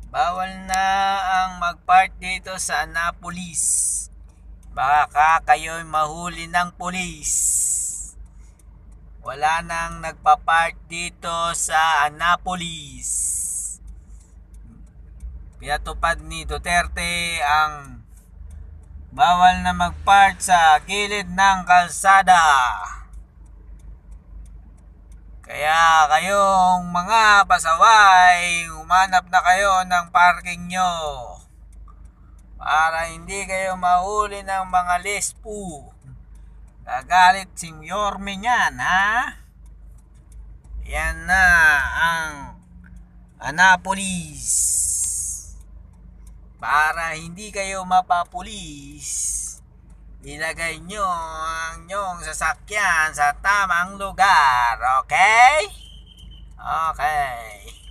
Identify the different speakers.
Speaker 1: Bawal na ang mag-park dito sa Annapolis. Baka kayo'y mahuli ng pulis. Wala nang nagpa-park dito sa Annapolis. Pinatupad ni Duterte ang bawal na mag-park sa gilid ng kalsada. Kaya kayong mga pasaway, humanap na kayo ng parking nyo para hindi kayo mahuli ng mga lespo. Gagalit si Yorme niyan, ha? Yan na ang Annapolis. Para hindi kayo mapapulis, ilagay nyo ang inyong sasakyan sa tamang lugar. Okay? Okay.